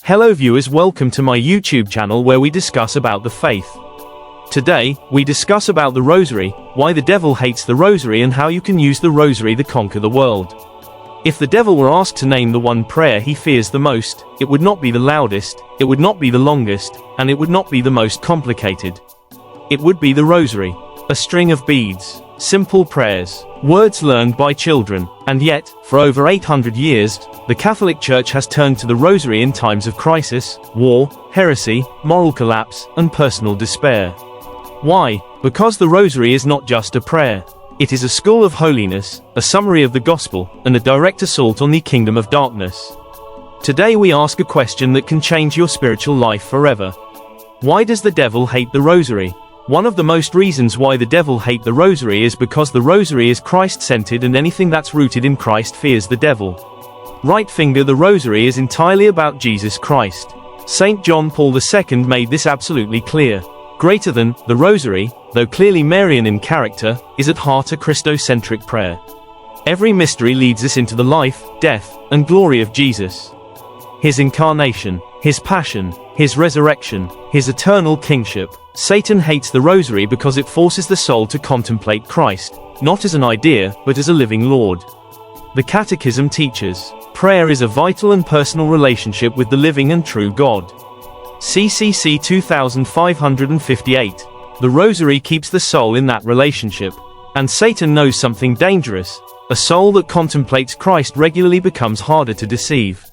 Hello viewers, welcome to my YouTube channel where we discuss about the faith. Today, we discuss about the Rosary, why the devil hates the Rosary and how you can use the Rosary to conquer the world. If the devil were asked to name the one prayer he fears the most, it would not be the loudest, it would not be the longest, and it would not be the most complicated. It would be the Rosary. A string of beads, simple prayers, words learned by children, and yet, for over 800 years, the Catholic Church has turned to the Rosary in times of crisis, war, heresy, moral collapse, and personal despair. Why? Because the Rosary is not just a prayer. It is a school of holiness, a summary of the Gospel, and a direct assault on the kingdom of darkness. Today we ask a question that can change your spiritual life forever. Why does the devil hate the Rosary? One of the most reasons why the devil hates the Rosary is because the Rosary is Christ-centered and anything that's rooted in Christ fears the devil. Right finger, the Rosary is entirely about Jesus Christ. St. John Paul II made this absolutely clear. Greater than, the Rosary, though clearly Marian in character, is at heart a Christocentric prayer. Every mystery leads us into the life, death, and glory of Jesus. His incarnation, his passion, his resurrection, his eternal kingship. Satan hates the Rosary because it forces the soul to contemplate Christ, not as an idea, but as a living Lord. The Catechism teaches, prayer is a vital and personal relationship with the living and true God. CCC 2558. The Rosary keeps the soul in that relationship. And Satan knows something dangerous. A soul that contemplates Christ regularly becomes harder to deceive.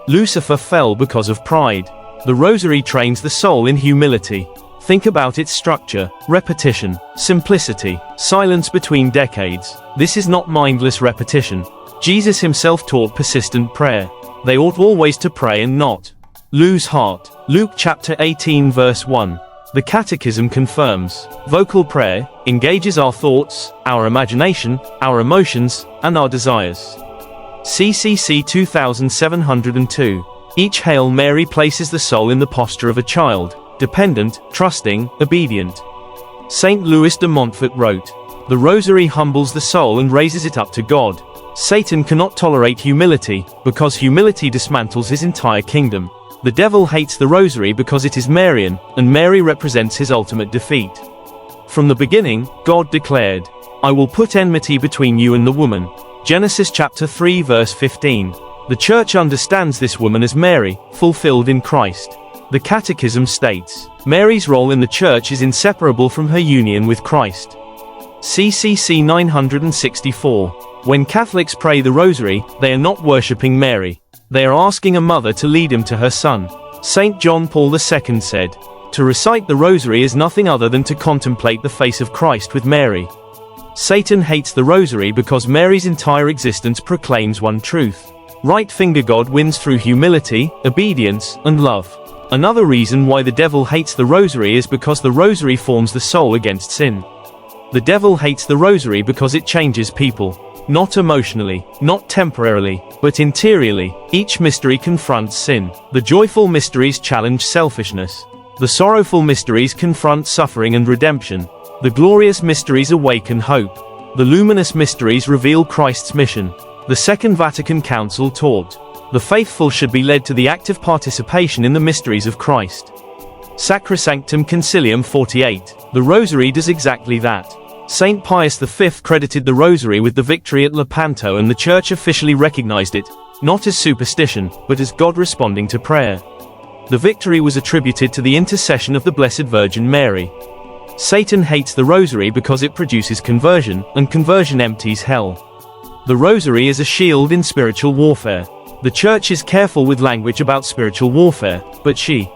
Lucifer fell because of pride. The Rosary trains the soul in humility. Think about its structure, repetition, simplicity, silence between decades. This is not mindless repetition. Jesus himself taught persistent prayer. They ought always to pray and not lose heart. Luke chapter 18 verse 1. The Catechism confirms, vocal prayer engages our thoughts, our imagination, our emotions, and our desires. CCC 2702. Each Hail Mary places the soul in the posture of a child, dependent, trusting, obedient. Saint Louis de Montfort wrote, "The Rosary humbles the soul and raises it up to God." Satan cannot tolerate humility, because humility dismantles his entire kingdom. The devil hates the Rosary because it is Marian, and Mary represents his ultimate defeat. From the beginning, God declared, "I will put enmity between you and the woman." Genesis chapter 3 verse 15. The Church understands this woman as Mary, fulfilled in Christ. The Catechism states, Mary's role in the Church is inseparable from her union with Christ. CCC 964. When Catholics pray the Rosary, they are not worshipping Mary. They are asking a mother to lead him to her son. St. John Paul II said, "To recite the Rosary is nothing other than to contemplate the face of Christ with Mary." Satan hates the Rosary because Mary's entire existence proclaims one truth. Right finger, God wins through humility, obedience, and love. Another reason why the devil hates the Rosary is because the Rosary forms the soul against sin. The devil hates the Rosary because it changes people. Not emotionally, not temporarily, but interiorly. Each mystery confronts sin. The joyful mysteries challenge selfishness. The sorrowful mysteries confront suffering and redemption. The glorious mysteries awaken hope. The luminous mysteries reveal Christ's mission. The Second Vatican Council taught, the faithful should be led to the active participation in the mysteries of Christ. Sacrosanctum Concilium 48. The Rosary does exactly that. Saint Pius V credited the Rosary with the victory at Lepanto, and the Church officially recognized it, not as superstition, but as God responding to prayer. The victory was attributed to the intercession of the Blessed Virgin Mary. Satan hates the Rosary because it produces conversion, and conversion empties hell. The Rosary is a shield in spiritual warfare. The Church is careful with language about spiritual warfare, but she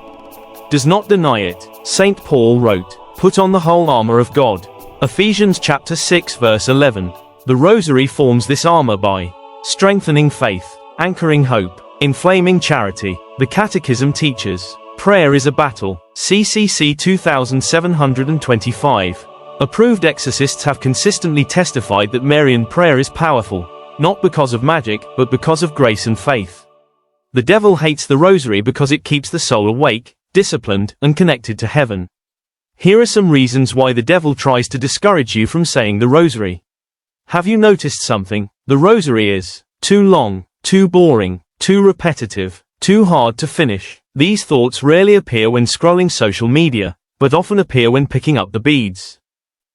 does not deny it. St. Paul wrote, "Put on the whole armor of God." Ephesians chapter 6 verse 11. The Rosary forms this armor by strengthening faith, anchoring hope, inflaming charity. The Catechism teaches, prayer is a battle. CCC 2725. Approved exorcists have consistently testified that Marian prayer is powerful, not because of magic, but because of grace and faith. The devil hates the Rosary because it keeps the soul awake, disciplined, and connected to heaven. Here are some reasons why the devil tries to discourage you from saying the Rosary. Have you noticed something? The Rosary is too long, too boring, too repetitive, Too hard to finish. These thoughts rarely appear when scrolling social media, but often appear when picking up the beads.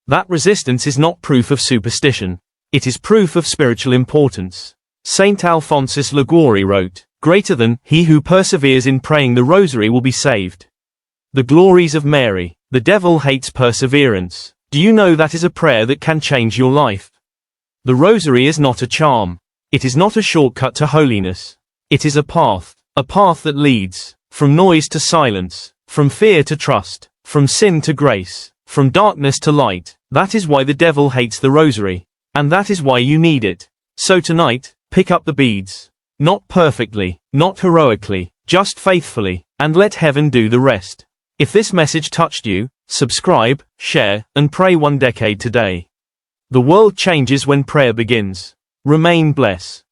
That resistance is not proof of superstition. It is proof of spiritual importance. Saint Alphonsus Liguori wrote, "Greater than he who perseveres in praying the Rosary will be saved." The glories of Mary. The devil hates perseverance. Do you know that is a prayer that can change your life? The Rosary is not a charm. It is not a shortcut to holiness. It is a path that leads from noise to silence, from fear to trust, from sin to grace, from darkness to light. That is why the devil hates the Rosary. And that is why you need it. So tonight, pick up the beads. Not perfectly, not heroically, just faithfully, and let heaven do the rest. If this message touched you, subscribe, share, and pray 1 decade today. The world changes when prayer begins. Remain blessed.